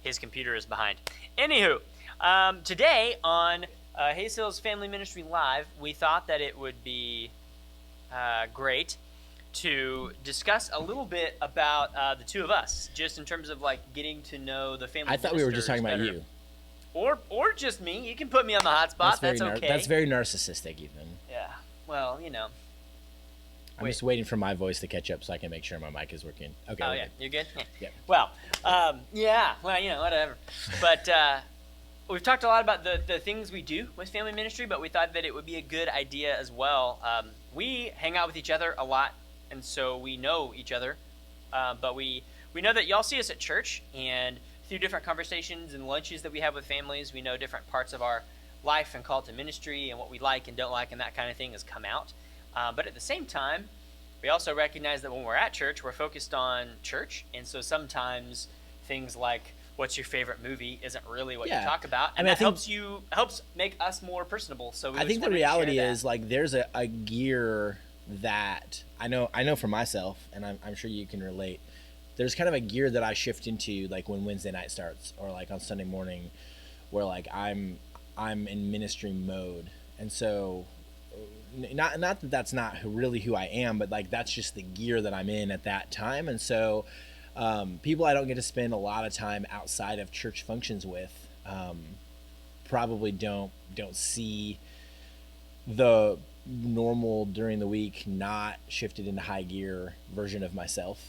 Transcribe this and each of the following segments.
his computer is behind. Anywho, today on Hayes Hills Family Ministry Live, we thought that it would be great to discuss a little bit about the two of us, just in terms of like getting to know the family. I thought we were just talking about better. you. Or just me. You can put me on the hot spot. That's okay. That's very narcissistic, Ethan. Yeah. Well, you know. I'm just waiting for my voice to catch up so I can make sure my mic is working. Okay. Oh, yeah. You're good? Yeah. Well, yeah. Well, you know, whatever. But we've talked a lot about the things we do with family ministry, but we thought that it would be a good idea as well. We hang out with each other a lot, and so we know each other. But we know that y'all see us at church, and through different conversations and lunches that we have with families, we know different parts of our life and call to ministry and what we like and don't like and that kind of thing has come out. But at the same time, we also recognize that when we're at church, we're focused on church. And so sometimes things like, what's your favorite movie isn't really what you talk about. And that helps make us more personable. So I think the reality is like there's a gear that I know for myself, and I'm sure you can relate. There's kind of a gear that I shift into like when Wednesday night starts or like on Sunday morning where like I'm in ministry mode. And so not that that's not really who I am, but like that's just the gear that I'm in at that time. And so people I don't get to spend a lot of time outside of church functions with probably don't see the normal during the week not shifted into high gear version of myself.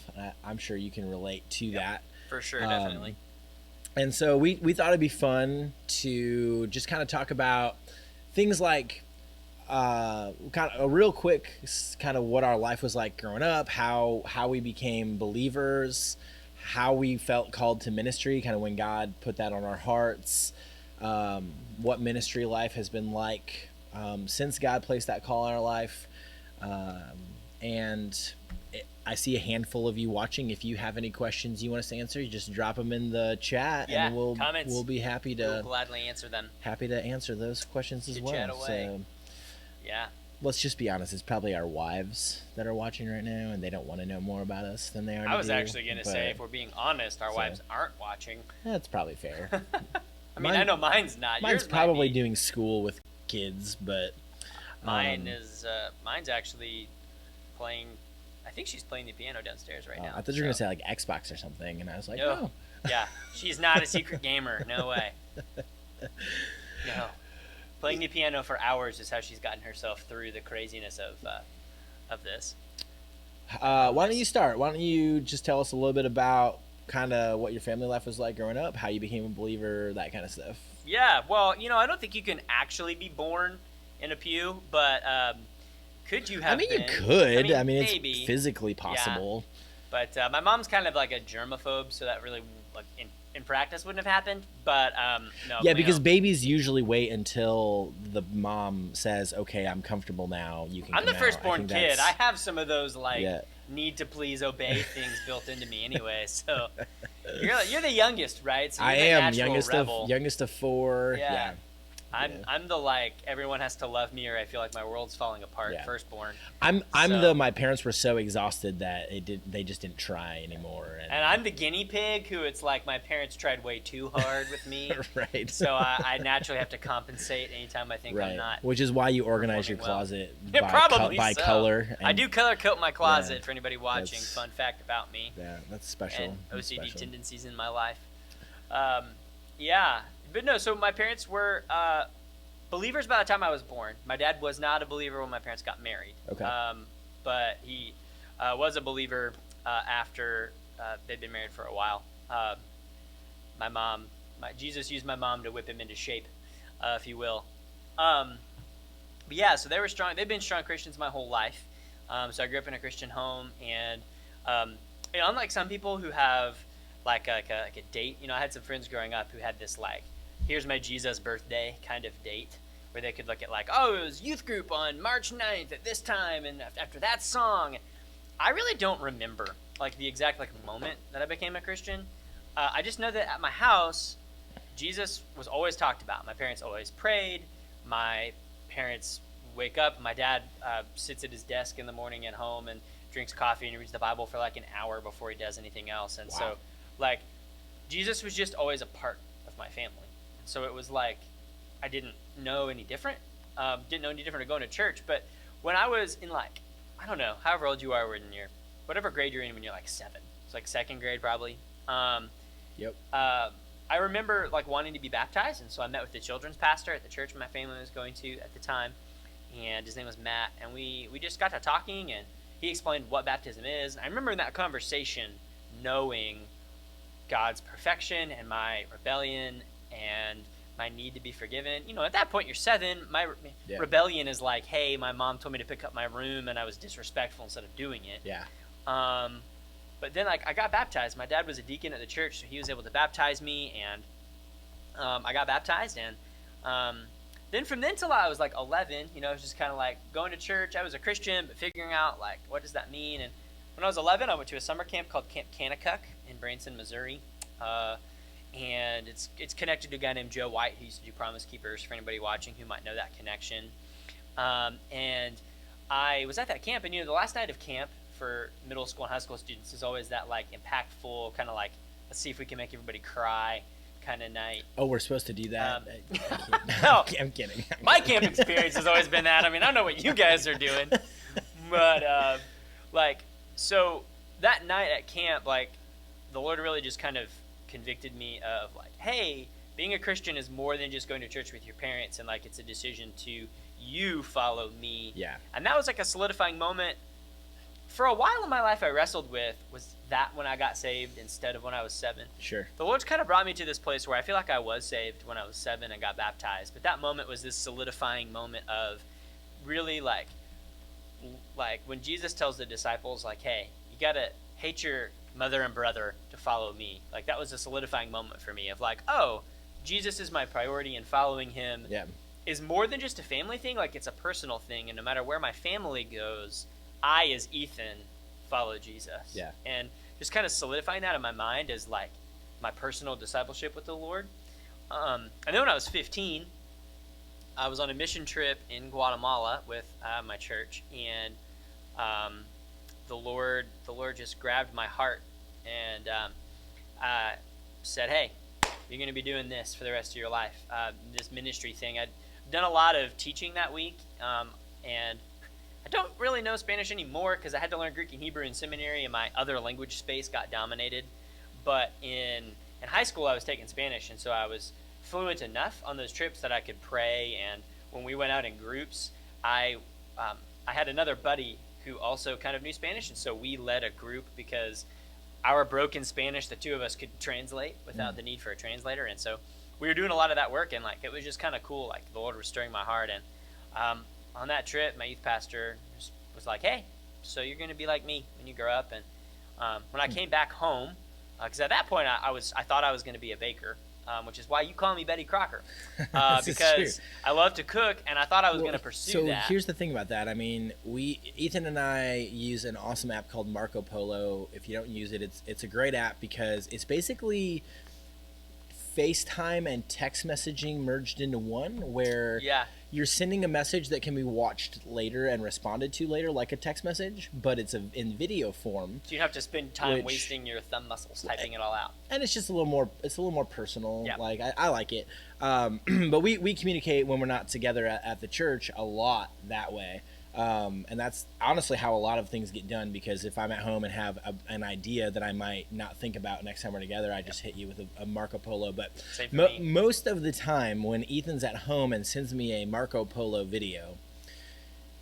I'm sure you can relate to that. For sure, definitely. And so we thought it'd be fun to just kind of talk about things like kind of a real quick kind of what our life was like growing up, how we became believers, how we felt called to ministry, kind of when God put that on our hearts, what ministry life has been like since God placed that call in our life. I see a handful of you watching. If you have any questions you want us to answer, you just drop them in the chat, and we'll be happy to gladly answer them. Happy to answer those questions as well. Chat away. So, yeah. Let's just be honest. It's probably our wives that are watching right now, and they don't want to know more about us than they already do. I was actually going to say, if we're being honest, our wives aren't watching. That's probably fair. I mean, I know mine's not. Mine's Yours probably doing school with kids, but mine's actually playing. I think she's playing the piano downstairs right now. I thought you were gonna say like Xbox or something, and I was like, no. Yeah, she's not a secret gamer. No way. No, playing the piano for hours is how she's gotten herself through the craziness of this. Why don't you start? Why don't you just tell us a little bit about kind of what your family life was like growing up, how you became a believer, that kind of stuff? Yeah, well, I don't think you can actually be born in a pew, but could you have I mean, been? you could. I mean, it's physically possible. Yeah. But my mom's kind of like a germaphobe, so that really, like, in practice wouldn't have happened. But no. Yeah, because babies usually wait until the mom says, "Okay, I'm comfortable now. You can." I'm the firstborn kid. I have some of those need to please obey things built into me anyway. So you're the youngest, right? So I am youngest of four. Yeah. I'm the everyone has to love me or I feel like my world's falling apart. Firstborn. My parents were so exhausted that they just didn't try anymore. And I'm the guinea pig who it's like my parents tried way too hard with me. Right. So I naturally have to compensate anytime I think I'm not. Which is why you organize your closet by so. color. I do color code my closet for anybody watching. Fun fact about me. Yeah, that's special. And OCD tendencies in my life. Yeah. But no, so my parents were believers by the time I was born. My dad was not a believer when my parents got married. Okay. But he was a believer after they'd been married for a while. Jesus used my mom to whip him into shape, if you will. But yeah, so they were strong. They've been strong Christians my whole life. So I grew up in a Christian home, and unlike some people who have like a date, I had some friends growing up who had this here's my Jesus birthday kind of date where they could look at it was youth group on March 9th at this time and after that song. I really don't remember the exact moment that I became a Christian. I just know that at my house, Jesus was always talked about. My parents always prayed. My parents wake up. My dad sits at his desk in the morning at home and drinks coffee and reads the Bible for an hour before he does anything else. And so Jesus was just always a part of my family. So it was like I didn't know any different. Didn't know any different to going to church. But when I was in like, I don't know, however old you are when you're, whatever grade you're in when you're like 7. It's like second grade probably. Yep. I remember like wanting to be baptized, and so I met with the children's pastor at the church my family was going to at the time, and his name was Matt, and we just got to talking, and he explained what baptism is. And I remember in that conversation knowing God's perfection and my rebellion and my need to be forgiven. You know, at that point you're 7. My rebellion is like, hey, my mom told me to pick up my room and I was disrespectful instead of doing it. Yeah. But then like I got baptized. My dad was a deacon at the church, so he was able to baptize me, and I got baptized. And then from then till I was like 11, you know, it was just kind of like going to church. I was a Christian, but figuring out like what does that mean. And when I was 11, I went to a summer camp called Camp Kanakuk in Branson, Missouri. And it's connected to a guy named Joe White who used to do Promise Keepers, for anybody watching who might know that connection. And I was at that camp, and you know, the last night of camp for middle school and high school students is always that like impactful kind of like, let's see if we can make everybody cry kind of night. Oh, we're supposed to do that? No, I'm kidding. My camp experience has always been that. I mean, I don't know what you guys are doing, but like, so that night at camp, like, the Lord really just kind of convicted me of like, hey, being a Christian is more than just going to church with your parents, and like it's a decision to you follow me. Yeah. And that was like a solidifying moment. For a while in my life I wrestled with, was that when I got saved instead of when I was 7. Sure. The Lord's kind of brought me to this place where I feel like I was saved when I was 7 and got baptized, but that moment was this solidifying moment of really like when Jesus tells the disciples like, hey, you gotta hate your mother and brother to follow me. Like, that was a solidifying moment for me of like, oh, Jesus is my priority, and following him is more than just a family thing. Like, it's a personal thing, and no matter where my family goes, I, as Ethan, follow Jesus. Yeah. And just kind of solidifying that in my mind as like my personal discipleship with the Lord. And then when I was 15, I was on a mission trip in Guatemala with my church, and the Lord just grabbed my heart and said, hey, you're going to be doing this for the rest of your life, this ministry thing. I'd done a lot of teaching that week, and I don't really know Spanish anymore because I had to learn Greek and Hebrew in seminary, and my other language space got dominated. But in high school, I was taking Spanish, and so I was fluent enough on those trips that I could pray. And when we went out in groups, I had another buddy who also kind of knew Spanish, and so we led a group because our broken Spanish, the two of us could translate without the need for a translator. And so we were doing a lot of that work, and like it was just kind of cool. Like the Lord was stirring my heart. And on that trip, my youth pastor was like, hey, so you're going to be like me when you grow up. And when I came back home, because at that point I thought I was going to be a baker, which is why you call me Betty Crocker, because I love to cook, and I thought I was going to pursue that. So here's the thing about that. I mean, Ethan and I use an awesome app called Marco Polo. If you don't use it, it's a great app because it's basically FaceTime and text messaging merged into one, where you're sending a message that can be watched later and responded to later, like a text message, but it's in video form. So you don't have to spend time wasting your thumb muscles typing it all out. And it's just a little more personal. Yeah. Like I like it. But we communicate when we're not together at the church a lot that way. And that's honestly how a lot of things get done, because if I'm at home and have an idea that I might not think about next time we're together, I just hit you with a Marco Polo. But most of the time when Ethan's at home and sends me a Marco Polo video,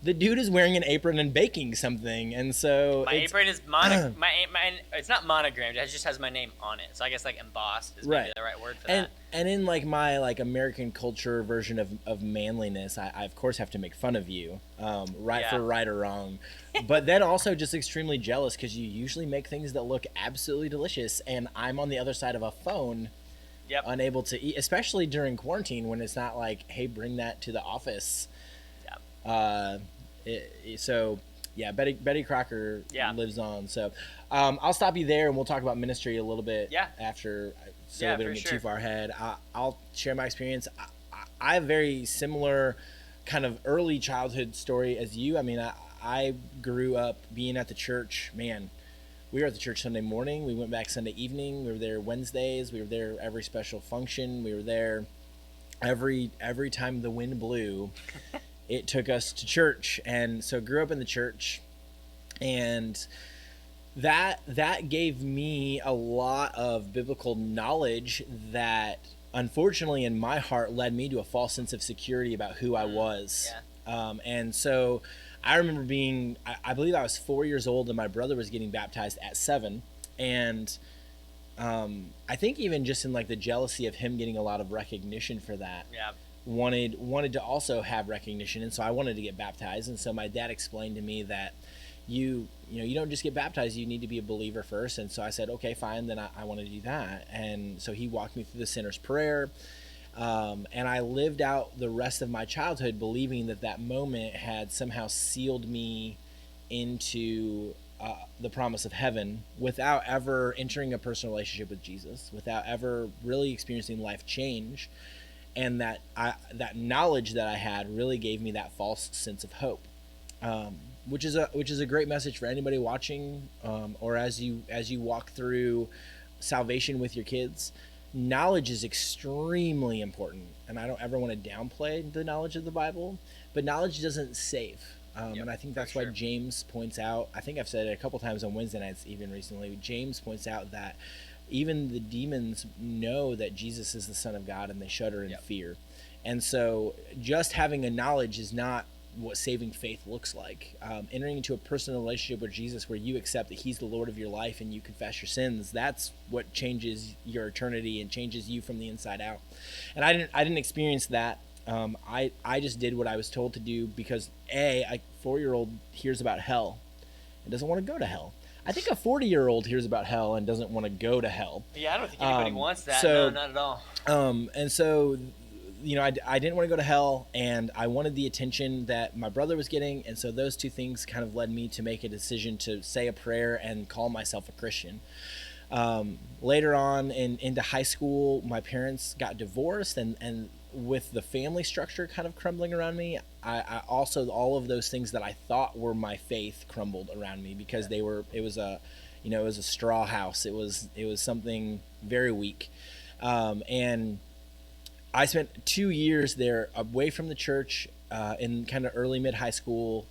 the dude is wearing an apron and baking something, and so my apron is it's not monogrammed. It just has my name on it. So I guess like embossed is maybe the right word for that. And in like my like American culture version of manliness, I of course have to make fun of you, for right or wrong, but then also just extremely jealous because you usually make things that look absolutely delicious, and I'm on the other side of a phone, unable to eat, especially during quarantine when it's not like, hey, bring that to the office. Betty Crocker lives on. So I'll stop you there and we'll talk about ministry a little bit after, so we don't get too far ahead. I'll share my experience. I have a very similar kind of early childhood story as you. I mean, I grew up being at the church, man, we were at the church Sunday morning. We went back Sunday evening. We were there Wednesdays. We were there every special function. We were there every time the wind blew. It took us to church, and so grew up in the church, and that gave me a lot of biblical knowledge that unfortunately in my heart led me to a false sense of security about who I was. And so I remember being, I believe I was 4 years old, and my brother was getting baptized at 7. And I think even just in like the jealousy of him getting a lot of recognition for that, wanted to also have recognition. And so I wanted to get baptized. And so my dad explained to me that you don't just get baptized, you need to be a believer first. And so I said, okay, fine, then I want to do that. And so he walked me through the sinner's prayer. And I lived out the rest of my childhood believing that moment had somehow sealed me into the promise of heaven without ever entering a personal relationship with Jesus, without ever really experiencing life change. And that knowledge that I had really gave me that false sense of hope, which is a great message for anybody watching, or as you walk through salvation with your kids. Knowledge is extremely important, and I don't ever want to downplay the knowledge of the Bible, but knowledge doesn't save. And I think that's why James points out, I think I've said it a couple times on Wednesday nights even recently, James points out that even the demons know that Jesus is the Son of God, and they shudder in fear. And so just having a knowledge is not what saving faith looks like. Entering into a personal relationship with Jesus where you accept that he's the Lord of your life and you confess your sins, that's what changes your eternity and changes you from the inside out. And I didn't experience that. I just did what I was told to do because a 4-year-old hears about hell and doesn't want to go to hell. I think a 40-year-old hears about hell and doesn't want to go to hell. Yeah, I don't think anybody wants that. So, no, not at all. And so, I didn't want to go to hell, and I wanted the attention that my brother was getting, and so those two things kind of led me to make a decision to say a prayer and call myself a Christian. Later on into high school, my parents got divorced, and with the family structure kind of crumbling around me, I also, all of those things that I thought were my faith crumbled around me because it was a straw house. It was something very weak. And I spent 2 years there away from the church, in kind of early mid high school,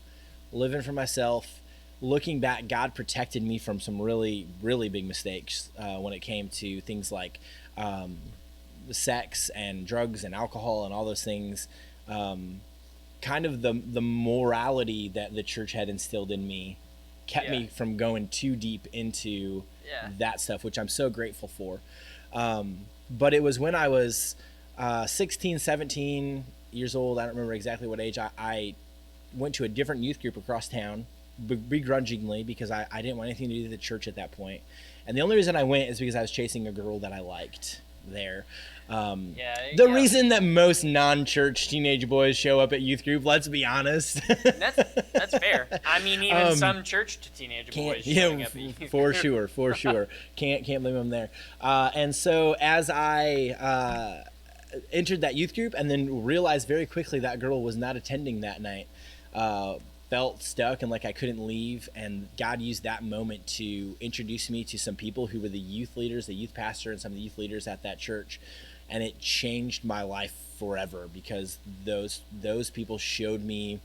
living for myself. Looking back, God protected me from some really, really big mistakes when it came to things like sex and drugs and alcohol and all those things. Kind of the morality that the church had instilled in me kept me from going too deep into that stuff, which I'm so grateful for. But it was when I was 16, 17 years old, I don't remember exactly what age, I went to a different youth group across town, begrudgingly, because I didn't want anything to do with the church at that point. And the only reason I went is because I was chasing a girl that I liked there. The reason that most non-church teenage boys show up at youth group, let's be honest. That's fair. I mean, even some church teenage boys showing up at youth for group. sure. Can't blame them there. And so as I entered that youth group and then realized very quickly that girl was not attending that night, felt stuck and like I couldn't leave, and God used that moment to introduce me to some people who were the youth leaders, the youth pastor and some of the youth leaders at that church, and it changed my life forever because those people showed me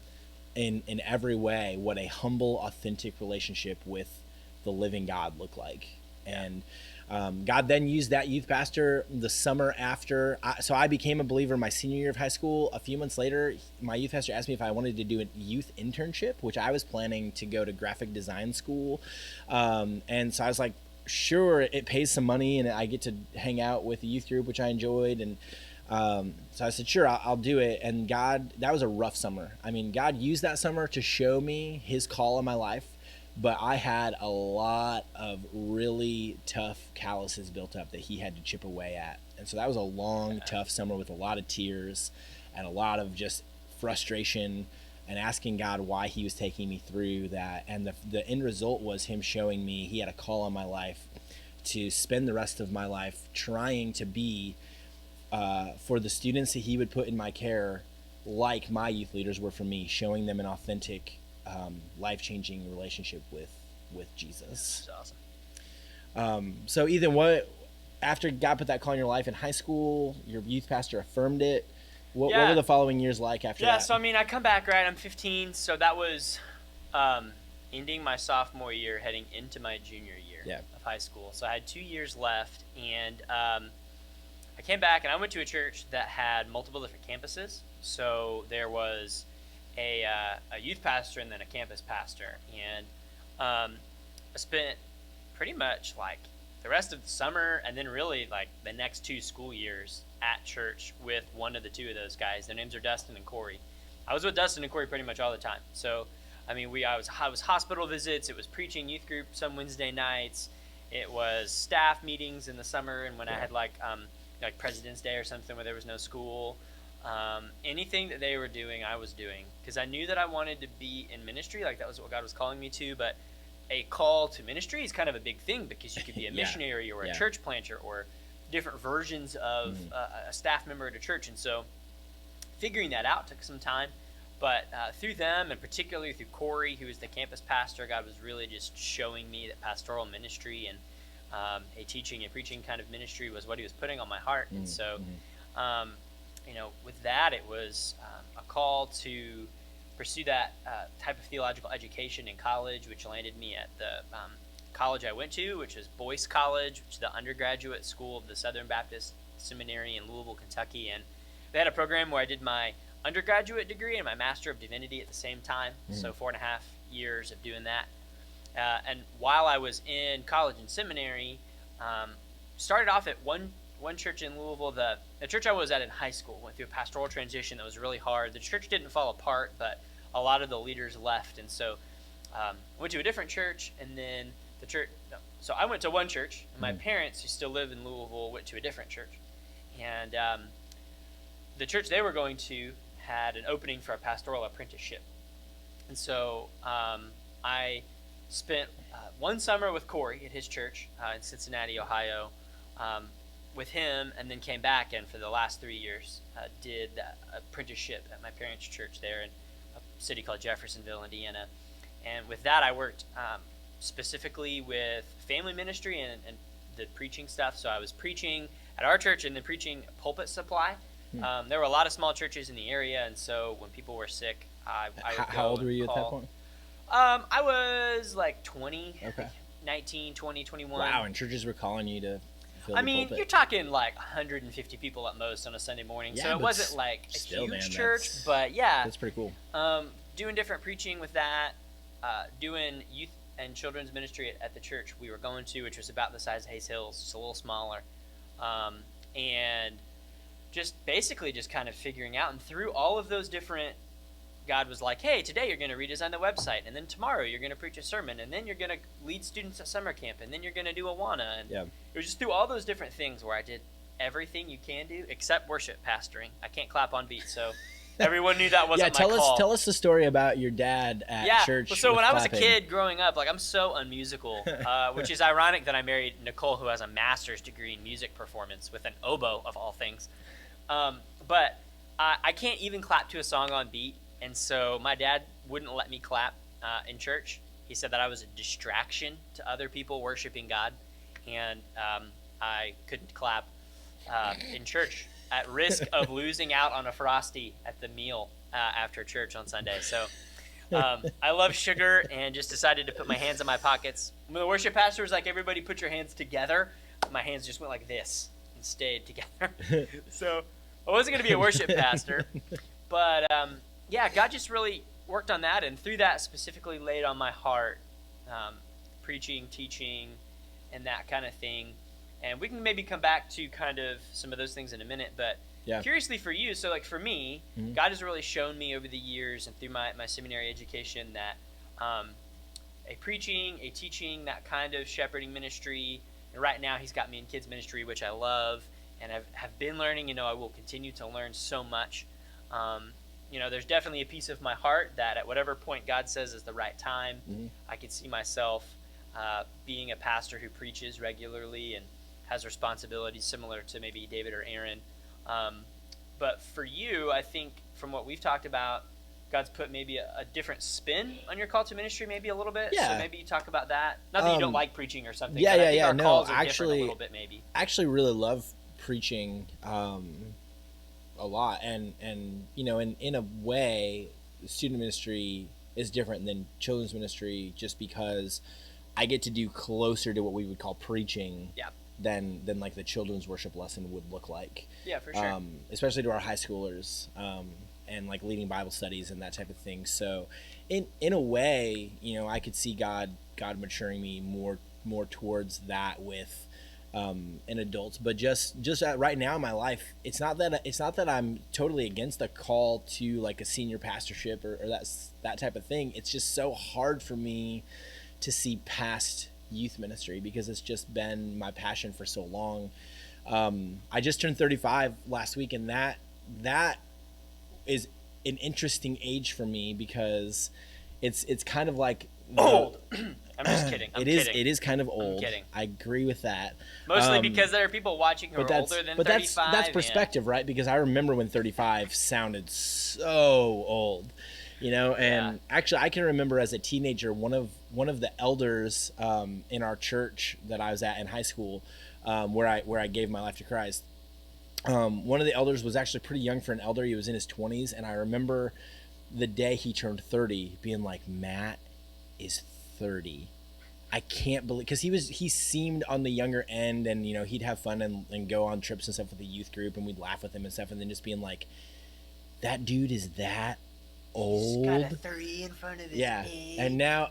in every way what a humble, authentic relationship with the living God looked like. And God then used that youth pastor the summer after. So I became a believer my senior year of high school. A few months later, my youth pastor asked me if I wanted to do a youth internship, which I was planning to go to graphic design school. And so I was like, sure, it pays some money and I get to hang out with the youth group, which I enjoyed. And so I said, sure, I'll do it. And God, that was a rough summer. I mean, God used that summer to show me his call in my life. But I had a lot of really tough calluses built up that he had to chip away at. And so that was a long, tough summer with a lot of tears and a lot of just frustration and asking God why he was taking me through that. And the end result was him showing me he had a call on my life to spend the rest of my life trying to be, for the students that he would put in my care, like my youth leaders were for me, showing them an authentic life-changing relationship with Jesus. That's awesome. So Ethan, what after God put that call in your life in high school, your youth pastor affirmed it. What Yeah. were the following years like after Yeah, that? so I mean, I come back, right? I'm 15, so that was ending my sophomore year, heading into my junior year of high school. So I had 2 years left, and I came back, and I went to a church that had multiple different campuses. So there was a youth pastor and then a campus pastor, and I spent pretty much like the rest of the summer and then really like the next 2 school years at church with one of the two of those guys. Their names are Dustin and Corey. I was with Dustin and Corey pretty much all the time. So, I mean, I was hospital visits. It was preaching youth group some Wednesday nights. It was staff meetings in the summer, and when I had like President's Day or something where there was no school. Anything that they were doing, I was doing, because I knew that I wanted to be in ministry. Like that was what God was calling me to. But a call to ministry is kind of a big thing, because you could be a missionary or a church planter or different versions of a staff member at a church. And so figuring that out took some time. But through them, and particularly through Corey, who is the campus pastor, God was really just showing me that pastoral ministry and a teaching and preaching kind of ministry was what he was putting on my heart. And so, with that, it was a call to pursue that type of theological education in college, which landed me at the college I went to, which is Boyce College, which is the undergraduate school of the Southern Baptist Seminary in Louisville, Kentucky. And they had a program where I did my undergraduate degree and my Master of Divinity at the same time. So 4.5 years of doing that. And while I was in college and seminary, started off at one church in Louisville. The church I was at in high school went through a pastoral transition that was really hard. The church didn't fall apart, but a lot of the leaders left. And so I went to a different church, and then the church. No, so I went to one church, and my parents, who still live in Louisville, went to a different church. And the church they were going to had an opening for a pastoral apprenticeship. And so I spent one summer with Corey at his church in Cincinnati, Ohio, with him, and then came back and for the last 3 years did apprenticeship at my parents' church there in a city called Jeffersonville, Indiana. And with that, I worked specifically with family ministry and the preaching stuff. So I was preaching at our church and then preaching pulpit supply. There were a lot of small churches in the area, and so when people were sick, I would go. How old were you at that point? I was like 20, okay. 19, 20, 21. Wow, and churches were calling you to fill I the mean, pulpit. you're talking like 150 people at most on a Sunday morning, Yeah, so it but wasn't like a still, huge man, church, but yeah. That's pretty cool. Doing different preaching with that, doing youth and children's ministry at the church we were going to, which was about the size of Hayes Hills, just a little smaller, and just basically just kind of figuring out. And through all of those different, God was like, hey, today you're going to redesign the website, and then tomorrow you're going to preach a sermon, and then you're going to lead students at summer camp, and then you're going to do Awana. And it was just through all those different things where I did everything you can do except worship pastoring. I can't clap on beat, so everyone knew that wasn't my call. Tell us the story about your dad at church. So when I was clapping. a kid growing up, like I'm so unmusical, which is ironic that I married Nicole, who has a master's degree in music performance with an oboe of all things. But I can't even clap to a song on beat, and so my dad wouldn't let me clap in church. He said that I was a distraction to other people worshiping God, and I couldn't clap in church at risk of losing out on a Frosty at the meal after church on Sunday. So I love sugar and just decided to put my hands in my pockets. When the worship pastor was like, everybody put your hands together, my hands just went like this and stayed together. So I wasn't going to be a worship pastor, but God just really worked on that, and through that specifically laid on my heart preaching, teaching, and that kind of thing. And we can maybe come back to kind of some of those things in a minute, but curiously for you, so like for me, God has really shown me over the years and through my seminary education that a preaching, a teaching, that kind of shepherding ministry, and right now he's got me in kids ministry, which I love, and have been learning, I will continue to learn so much. There's definitely a piece of my heart that at whatever point God says is the right time, I could see myself being a pastor who preaches regularly and has responsibilities similar to maybe David or Aaron. But for you, I think from what we've talked about, God's put maybe a different spin on your call to ministry, maybe a little bit. Yeah. So maybe you talk about that. Not that you don't like preaching or something. Yeah, but yeah, I think yeah. our No, calls are actually, different a little bit, maybe. I actually really love preaching a lot, and in a way, student ministry is different than children's ministry, just because I get to do closer to what we would call preaching. Yeah. Than like the children's worship lesson would look like. Yeah, for sure. Especially to our high schoolers, and like leading Bible studies and that type of thing. So, in a way, I could see God maturing me more towards that with in adults. But just right now in my life, it's not that I'm totally against the call to like a senior pastorship or that type of thing. It's just so hard for me to see past youth ministry because it's just been my passion for so long. I just turned 35 last week, and that is an interesting age for me because it's kind of like old. I'm just kidding. It is kind of old. I'm kidding. I agree with that. Mostly because there are people watching who are older than 35. That's perspective, right? Because I remember when 35 sounded so old. And actually I can remember as a teenager, one of the elders in our church that I was at in high school, where I gave my life to Christ. One of the elders was actually pretty young for an elder. He was in his 20s, and I remember the day he turned 30 being like, Matt is 30. I can't believe, because he seemed on the younger end, and he'd have fun and go on trips and stuff with the youth group, and we'd laugh with him and stuff, and then just being like, that dude is that old. He's got a 3 in front of his name.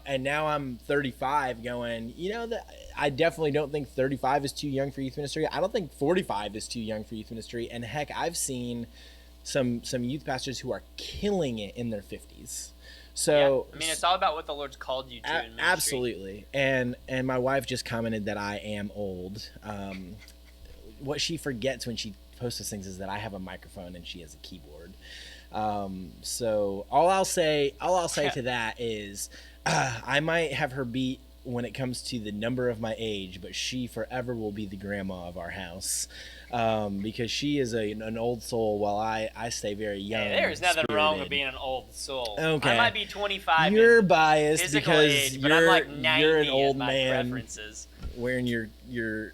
And now I'm 35 going, that I definitely don't think 35 is too young for youth ministry. I don't think 45 is too young for youth ministry. And heck, I've seen some youth pastors who are killing it in their 50s. So yeah. I mean, it's all about what the Lord's called you to in ministry. Absolutely. And my wife just commented that I am old. What she forgets when she posts those things is that I have a microphone and she has a keyboard. So all I'll say to that is, I might have her beat when it comes to the number of my age, but she forever will be the grandma of our house, because she is an old soul while I stay very young. Hey, there's nothing spirited. wrong with being an old soul. Okay. I might be 25. You're biased because age, but I'm like 90 you're an old in my man preferences. wearing your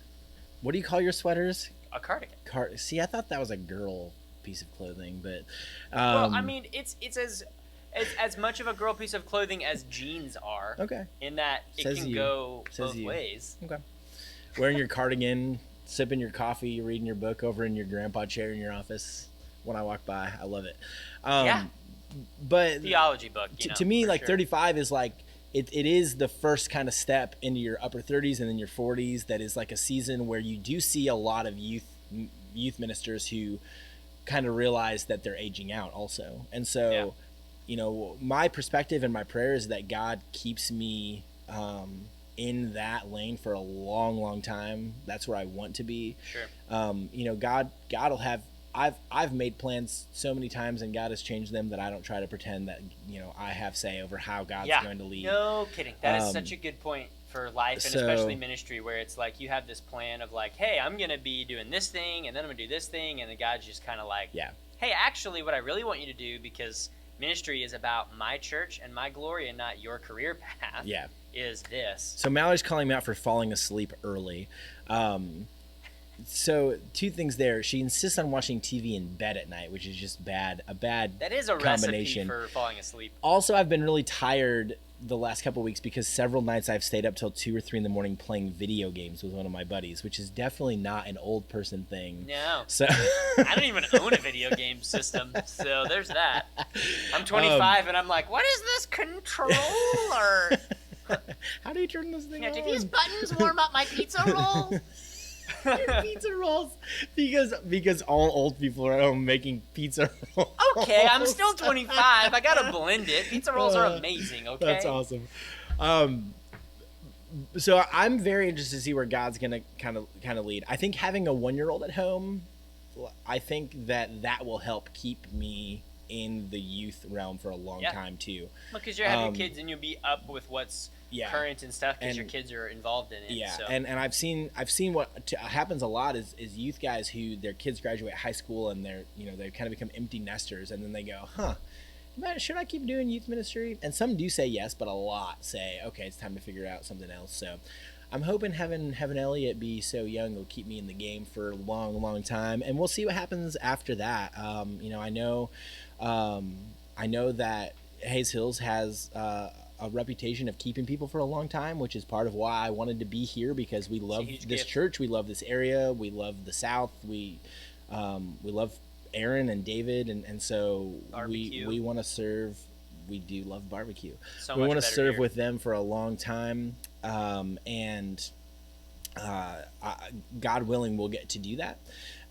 what do you call your sweaters? A cardigan. See, I thought that was a girl piece of clothing, but well, I mean, it's as much of a girl piece of clothing as jeans are. Okay. In that it can go both ways. Okay. Wearing your cardigan, sipping your coffee, reading your book over in your grandpa chair in your office when I walk by. I love it. Yeah. But theology book. To me, like, sure. 35 is like it is the first kind of step into your upper 30s and then your 40s. That is like a season where you do see a lot of youth ministers who kind of realize that they're aging out also. And so, my perspective and my prayer is that God keeps me in that lane for a long, long time. That's where I want to be. Sure. God will have, I've made plans so many times and God has changed them that I don't try to pretend that, I have say over how God's going to lead. No kidding. That is such a good point for life, and especially ministry, where it's like you have this plan of like, hey, I'm going to be doing this thing, and then I'm going to do this thing, and then God's just kind of like, hey, actually, what I really want you to do, because ministry is about my church and my glory and not your career path, is this. So Mallory's calling me out for falling asleep early. So 2 things there. She insists on watching TV in bed at night, which is just a bad That is a combination. Recipe for falling asleep. Also, I've been really tired the last couple of weeks because several nights I've stayed up till 2 or 3 in the morning playing video games with one of my buddies, which is definitely not an old person thing. No. So I don't even own a video game system, so there's that. I'm 25 and I'm like, what is this controller? How do you turn this thing on? Do these buttons warm up my pizza roll? Your pizza rolls, because all old people are at home making pizza rolls. Okay, I'm still 25. I gotta blend it. Pizza rolls are amazing. Okay, that's awesome. So I'm very interested to see where God's gonna kind of lead. I think having a 1-year-old at home, I think that will help keep me in the youth realm for a long time too. Because you're having kids and you'll be up with what's current and stuff because your kids are involved in it. So. And I've seen what happens a lot is youth guys who their kids graduate high school and they kind of become empty nesters, and then they go, man, should I keep doing youth ministry? And some do say yes, but a lot say, okay, it's time to figure out something else. So I'm hoping having Elliot be so young will keep me in the game for a long, long time, and we'll see what happens after that. I know that Hayes Hills has a reputation of keeping people for a long time, which is part of why I wanted to be here, because we love this church, we love this area, we love the South, we love Aaron and David, and so we want to serve. We do love barbecue. So we want to serve here with them for a long time, and God willing, we'll get to do that.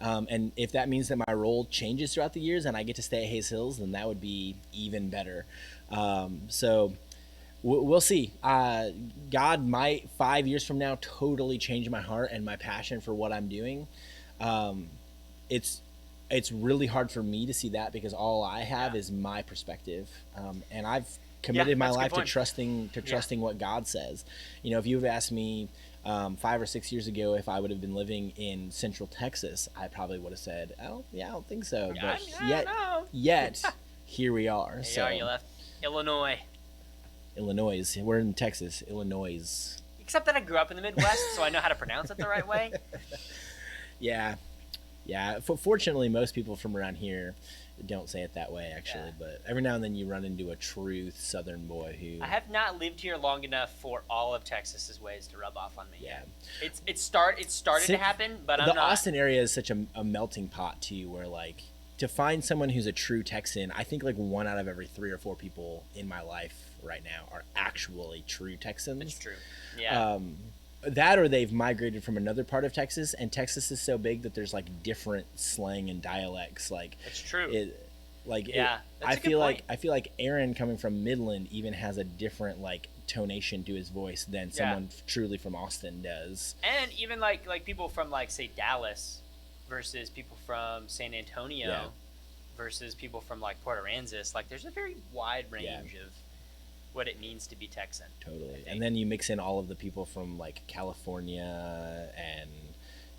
And if that means that my role changes throughout the years and I get to stay at Hayes Hills, then that would be even better. So we'll see. God might 5 years from now totally change my heart and my passion for what I'm doing. It's really hard for me to see that, because all I have is my perspective, and I've committed my life to trusting what God says. You know, if you have asked me 5 or 6 years ago if I would have been living in Central Texas, I probably would have said, "Oh, yeah, I don't think so." But yet, here we are. So you left Illinois. We're in Texas, Illinois. Except that I grew up in the Midwest, so I know how to pronounce it the right way. Yeah. Fortunately, most people from around here don't say it that way, actually. Yeah. But every now and then you run into a true Southern boy who... I have not lived here long enough for all of Texas's ways to rub off on me. Yeah. It started to happen, but I'm not... The Austin area is such a melting pot, too, where, like, to find someone who's a true Texan, I think, like, 1 out of every 3 or 4 people in my life right now are actually true Texans. It's true. Yeah. That, or they've migrated from another part of Texas, and Texas is so big that there's like different slang and dialects. Like it's true. I feel like Aaron coming from Midland even has a different like tonation to his voice than someone truly from Austin does. And even like people from like say Dallas versus people from San Antonio versus people from like Port Aransas. Like there's a very wide range of what it means to be Texan. Totally. And then you mix in all of the people from like California and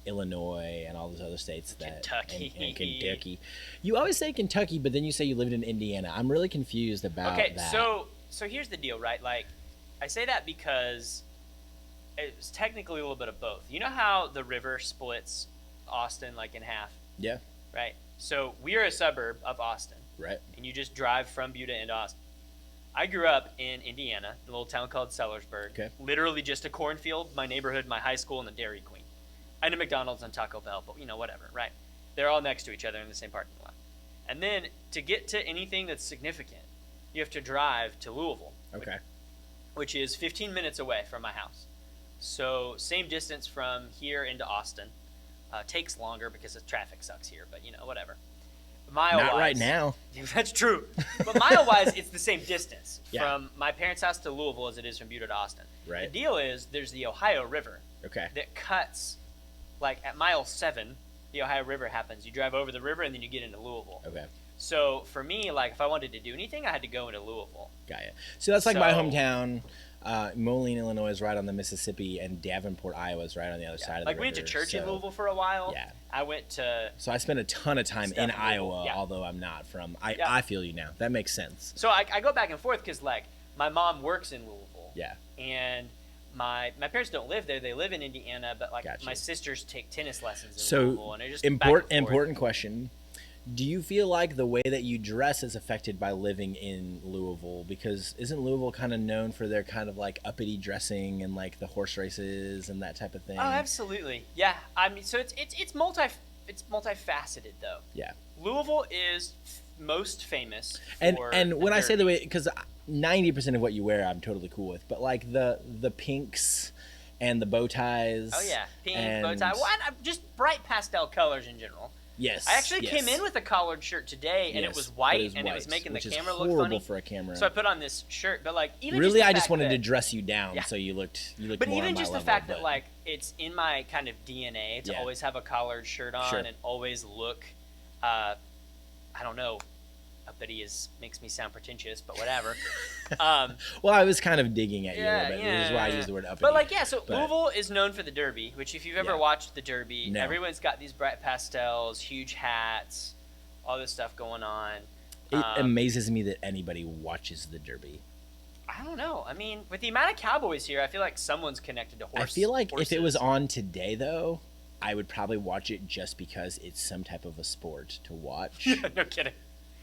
Illinois and all those other states and Kentucky. You always say Kentucky, but then you say you lived in Indiana. I'm really confused about that. Okay, so here's the deal, right? Like I say that because it's technically a little bit of both. You know how the river splits Austin like in half? Yeah. Right. So we're a suburb of Austin. Right. And you just drive from Buda into Austin. I grew up in Indiana, a little town called Sellersburg. Okay. Literally just a cornfield, my neighborhood, my high school, and the Dairy Queen. And a McDonald's and Taco Bell, but whatever, right? They're all next to each other in the same parking lot. And then to get to anything that's significant, you have to drive to Louisville. Okay. Which is 15 minutes away from my house. So same distance from here into Austin. Takes longer because the traffic sucks here, but whatever. Mile-wise, not right now. That's true. But mile-wise, it's the same distance from my parents' house to Louisville as it is from Buda to Austin. Right. The deal is there's the Ohio River that cuts, like at mile 7, the Ohio River happens. You drive over the river and then you get into Louisville. Okay. So for me, like if I wanted to do anything, I had to go into Louisville. Got it. So that's like my hometown. Moline, Illinois is right on the Mississippi, and Davenport, Iowa is right on the other side of the river. We went to church in Louisville for a while. Yeah. I went to... So I spent a ton of time in Iowa, although I'm not from... I feel you now. That makes sense. So I go back and forth because, like, my mom works in Louisville. Yeah. And my parents don't live there. They live in Indiana, but, like, my sisters take tennis lessons in Louisville. And just important question. Do you feel like the way that you dress is affected by living in Louisville? Because isn't Louisville kind of known for their kind of like uppity dressing and like the horse races and that type of thing? Oh, absolutely. Yeah. I mean, so it's multifaceted though. Yeah. Louisville is most famous for and when I say the way, because 90% of what you wear I'm totally cool with, but like the pinks and the bow ties. Oh yeah, pink bow tie. Well, just bright pastel colors in general. Yes. I actually came in with a collared shirt today, and it was white, and it was making the camera look funny. For a camera. So I put on this shirt, but like even really, I just wanted to dress you down, so you looked. But more even on just my the level, fact that like it's in my kind of DNA to always have a collared shirt on and always look, I don't know, uppity makes me sound pretentious, but whatever. Well, I was kind of digging at you a little bit. This is why I used the word uppity. But like, so Louisville is known for the Derby, which if you've ever watched the Derby, everyone's got these bright pastels, huge hats, all this stuff going on. It amazes me that anybody watches the Derby. I don't know. I mean, with the amount of cowboys here, I feel like someone's connected to horses. I feel like if it was on today, though, I would probably watch it just because it's some type of a sport to watch. No kidding.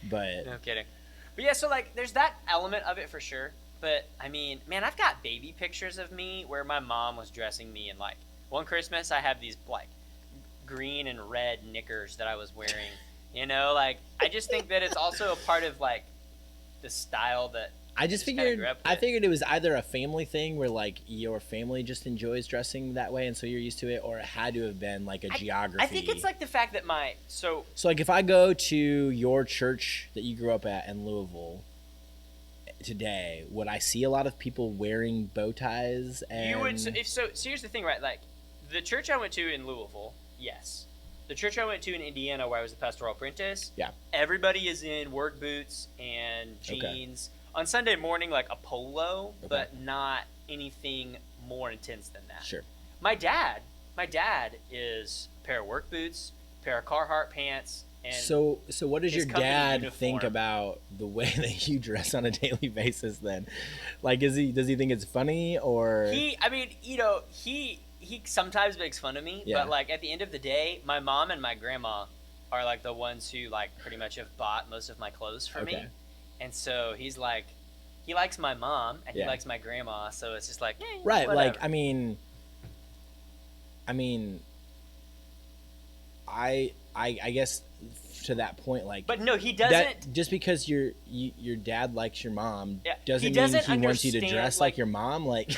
But no kidding. But yeah, so like, there's that element of it for sure. But I mean, man, I've got baby pictures of me where my mom was dressing me in like one Christmas. I have these like green and red knickers that I was wearing. You know, like I just think that it's also a part of like the style that I just figured it was either a family thing where like your family just enjoys dressing that way and so you're used to it, or it had to have been like a geography. I think it's like the fact that so like if I go to your church that you grew up at in Louisville today, would I see a lot of people wearing bow ties? And you would. So here's the thing, right? Like the church I went to in Louisville, yes. The church I went to in Indiana, where I was a pastoral apprentice, yeah, everybody is in work boots and jeans. Okay. On Sunday morning, like a polo, but not anything more intense than that. Sure. My dad is a pair of work boots, pair of Carhartt pants, and so what does your dad think about the way that you dress on a daily basis then? Like, does he think it's funny, or he sometimes makes fun of me, but like at the end of the day, my mom and my grandma are like the ones who like pretty much have bought most of my clothes for me. And so he's like, he likes my mom and he likes my grandma, so it's just like, right, whatever. like I mean, I guess to that point, like, but no, he doesn't. Just because your dad likes your mom doesn't mean he wants you to dress like your mom, like.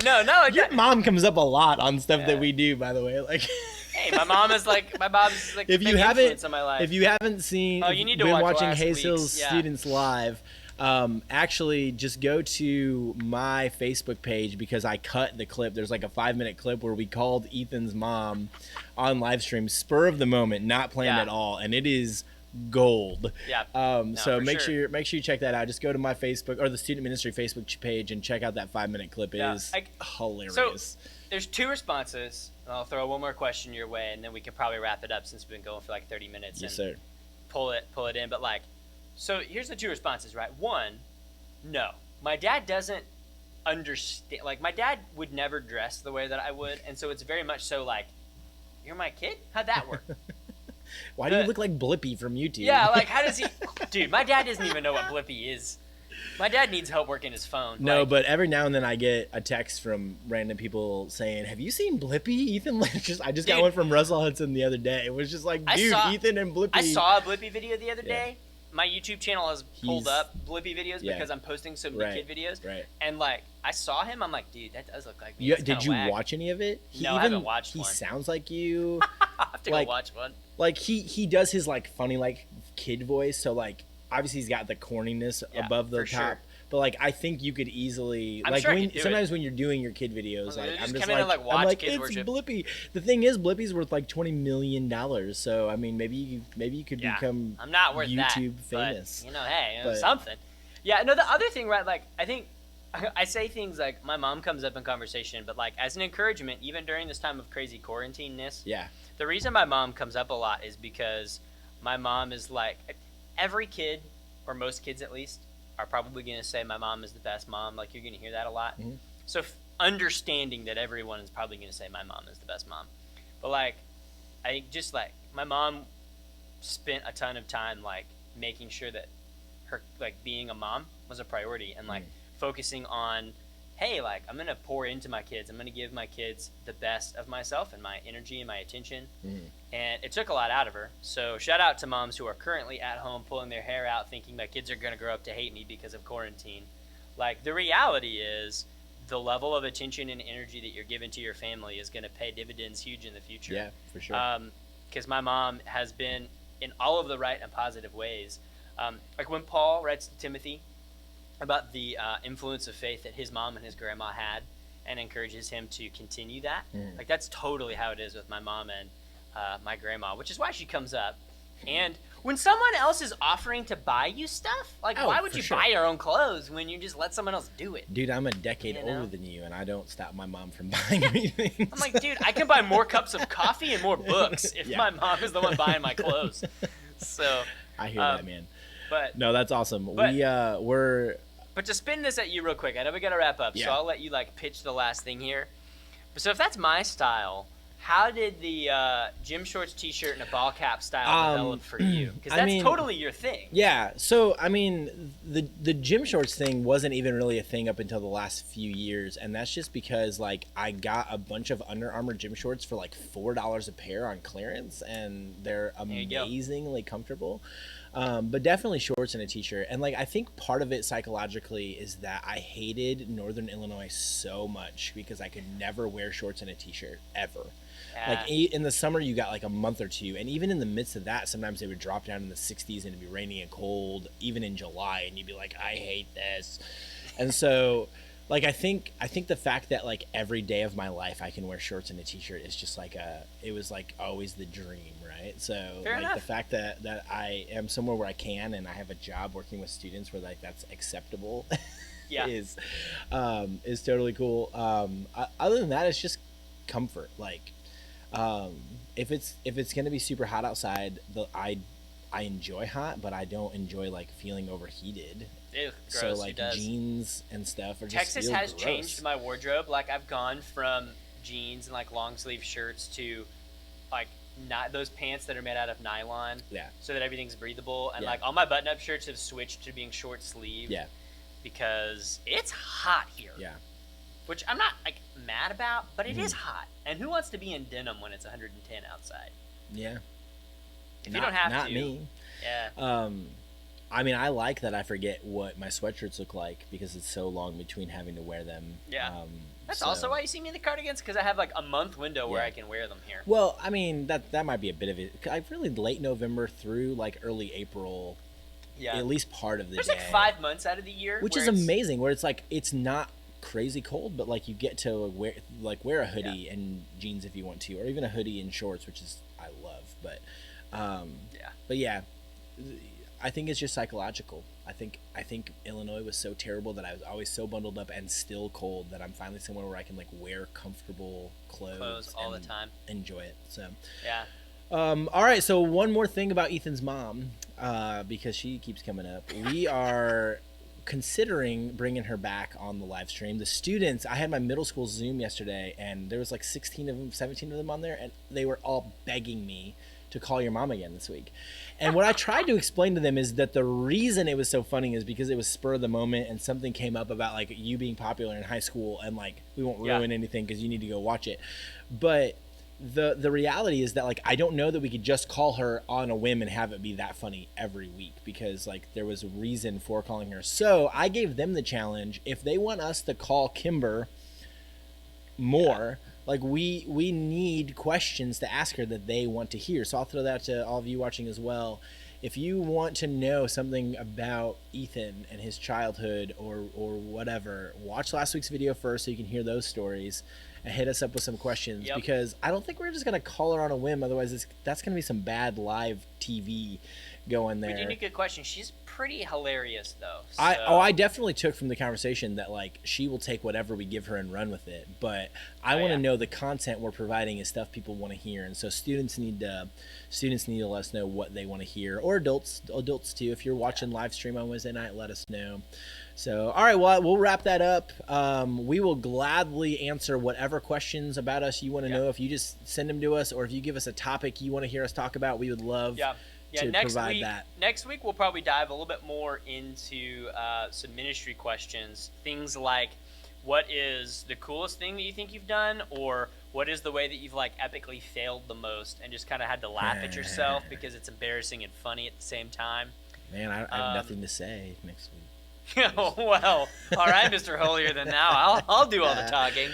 No, like your mom comes up a lot on stuff that we do, by the way, like. Hey, my mom's is like if you haven't in my life. If you haven't seen, you need to been watch watching Hayes Hills Students Live, actually just go to my Facebook page because I cut the clip. There's like a 5-minute clip where we called Ethan's mom on live stream, spur of the moment, not planned at all, and it is gold. Yeah. So make sure you check that out. Just go to my Facebook or the Student Ministry Facebook page and check out that 5-minute clip. It is hilarious. So there's 2 responses. I'll throw one more question your way, and then we can probably wrap it up since we've been going for like 30 minutes. Yes, sir. Pull it in. But like, so here's the 2 responses, right? 1, no, my dad doesn't understand. Like, my dad would never dress the way that I would, and so it's very much so like, you're my kid? How'd that work? Why do you look like Blippi from YouTube? Yeah, like how does he? Dude, my dad doesn't even know what Blippi is. My dad needs help working his phone. No, but every now and then I get a text from random people saying, "Have you seen Blippi, Ethan?" I just got one from Russell Hudson the other day. It was just like, dude, Ethan and Blippi. I saw a Blippi video the other day. My YouTube channel has pulled up Blippi videos because I'm posting so many kid videos. Right. And like, I saw him. I'm like, dude, that does look like me. Did you watch any of it? No, I haven't watched one. He sounds like you. I have to go watch one. Like he does his like funny like kid voice. So like obviously he's got the corniness above the top. Sure. But like I think you could easily sometimes when you're doing your kid videos, like I'm just like it's worship. Blippi. The thing is, Blippi's worth like $20 million. So I mean, maybe you could become I'm not worth YouTube that, famous. But, hey, something. Yeah, no. The other thing, right? Like I think I say things like my mom comes up in conversation, but like as an encouragement, even during this time of crazy quarantine-ness. Yeah. The reason my mom comes up a lot is because my mom is like every kid, or most kids at least, are probably going to say my mom is the best mom. Like you're going to hear that a lot. Mm-hmm. So understanding that everyone is probably going to say my mom is the best mom. But like, I just like my mom spent a ton of time like making sure that her like being a mom was a priority and like focusing on, hey, like I'm going to pour into my kids. I'm going to give my kids the best of myself and my energy and my attention. Mm-hmm. And it took a lot out of her. So shout out to moms who are currently at home pulling their hair out thinking my kids are going to grow up to hate me because of quarantine. Like the reality is the level of attention and energy that you're giving to your family is going to pay dividends huge in the future. Yeah, for sure. Because my mom has been in all of the right and positive ways. Like when Paul writes to Timothy about the influence of faith that his mom and his grandma had and encourages him to continue that. Like that's totally how it is with my mom and my grandma, which is why she comes up. And when someone else is offering to buy you stuff, like why would you buy your own clothes when you just let someone else do it? Dude, I'm a decade older than you, and I don't stop my mom from buying anything. I'm like, dude, I can buy more cups of coffee and more books if my mom is the one buying my clothes. So I hear that, man. But No, that's awesome. but- We're But to spin this at you real quick, I know we gotta wrap up, Yeah. so I'll let you like pitch the last thing here. So if that's my style, how did the gym shorts, t-shirt, and a ball cap style develop for you? Because I that's mean, totally your thing. Yeah, so I mean, the gym shorts thing wasn't even really a thing up until the last few years, and that's just because like I got a bunch of Under Armour gym shorts for like $4 a pair on clearance, and they're you go. amazingly comfortable. But definitely shorts and a t-shirt, and like I think part of it psychologically is that I hated Northern Illinois so much because I could never wear shorts and a t-shirt ever. Yeah. Like in the summer, you got like a month or two, and even in the midst of that, sometimes they would drop down in the 60s and it'd be rainy and cold, even in July, and you'd be like, I hate this. And so, like I think the fact that like every day of my life I can wear shorts and a t-shirt is just like it was like always the dream, right? So Fair like enough. the fact that I am somewhere where I can and I have a job working with students where like that's acceptable Yeah. is totally cool. Other than that, it's just comfort. Like if it's gonna be super hot outside, I enjoy hot, but I don't enjoy like feeling overheated. Ew, So gross, like who does? jeans and stuff are just Texas feel has gross. changed my wardrobe. Like I've gone from jeans and like long sleeve shirts to like not those pants that are made out of nylon, Yeah, so that everything's breathable. And Yeah. like all my button up shirts have switched to being short sleeve. yeah, Because it's hot here. yeah. Which I'm not like mad about, but it is hot. And who wants to be in denim when it's 110 outside? Yeah. If you don't have not to. me. Yeah. I mean, I like that I forget what my sweatshirts look like because it's so long between having to wear them. Yeah. That's so- also why you see me in the cardigans, because I have like a month window where Yeah. I can wear them here. Well, I mean that might be a bit of it. I really late November through like early April, Yeah. at least part of the There's day, like 5 months out of the year. which where is it's- amazing. Where it's like it's not crazy cold, but like you get to wear a hoodie and jeans if you want to, or even a hoodie and shorts, which is I love. But Yeah. but yeah, I think it's just psychological. I think Illinois was so terrible that I was always so bundled up and still cold that I'm finally somewhere where I can like wear comfortable clothes all the and time. enjoy it. So Yeah. all right, so one more thing about Ethan's mom, because she keeps coming up. We are considering bringing her back on the live stream. The students, I had my middle school Zoom yesterday, and there was like 16 of them, 17 of them on there, and they were all begging me to call your mom again this week. And what I tried to explain to them is that the reason it was so funny is because it was spur of the moment, and something came up about like you being popular in high school, and like we won't Yeah. ruin anything because you need to go watch it. But the reality is that like I don't know that we could just call her on a whim and have it be that funny every week, because like there was a reason for calling her. So I gave them the challenge: if they want us to call Kimber more, like we need questions to ask her that they want to hear. So I'll throw that to all of you watching as well. If you want to know something about Ethan and his childhood or whatever, watch last week's video first so you can hear those stories and hit us up with some questions. Yep. Because I don't think we're just going to call her on a whim. Otherwise, that's going to be some bad live TV going there. We do need a good question. She's pretty hilarious, though. So. I definitely took from the conversation that like she will take whatever we give her and run with it, but I want to yeah. know the content we're providing is stuff people want to hear, and so students need to let us know what they want to hear, or adults too. If you're watching live stream on Wednesday night, let us know. So all right, well, we'll wrap that up. We will gladly answer whatever questions about us you want to know. If you just send them to us, or if you give us a topic you want to hear us talk about, we would love to provide that. Next week we'll probably dive a little bit more into some ministry questions. Things like, what is the coolest thing that you think you've done, or what is the way that you've like epically failed the most and just kind of had to laugh at yourself because it's embarrassing and funny at the same time. Man, I have nothing to say next week. Well, all right, Mr. Holier than thou. I'll do all the talking.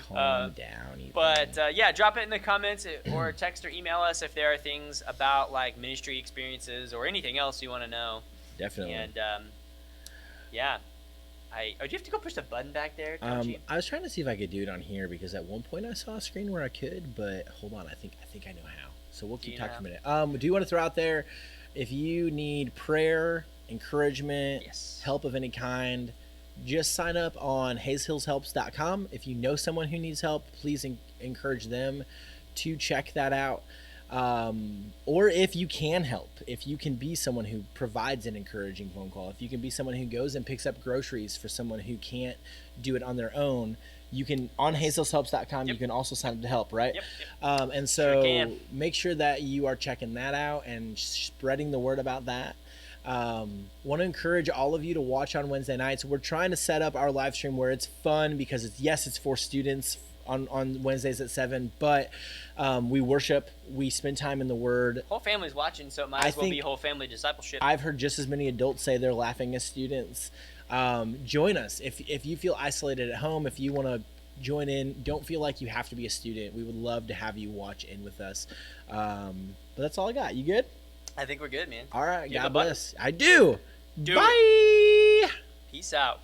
Calm down. Ethan. But yeah, drop it in the comments or text or email us if there are things about like ministry experiences or anything else you want to know. Definitely. And yeah, do you have to go push the button back there? I was trying to see if I could do it on here because at one point I saw a screen where I could, but hold on, I think I know how. So we'll keep talking a minute. Do you want to throw out there, if you need prayer, encouragement, help of any kind, just sign up on HaysHillsHelps.com. If you know someone who needs help, please encourage them to check that out. Or if you can help, if you can be someone who provides an encouraging phone call, if you can be someone who goes and picks up groceries for someone who can't do it on their own, you can on hazelshelps.com. Yep. You can also sign up to help, right? Yep. And so Sure make sure that you are checking that out and spreading the word about that. Want to encourage all of you to watch on Wednesday nights. We're trying to set up our live stream where it's fun because it's for students on Wednesdays at 7, but we worship, we spend time in the Word. Whole family's watching, so it might as well be whole family discipleship. I've heard just as many adults say they're laughing as students. Join us if you feel isolated at home. If you want to join in, don't feel like you have to be a student. We would love to have you watch in with us. But that's all I got. You good? I think we're good, man. All right. You have God a button? bless. I do. Do Bye. Peace out.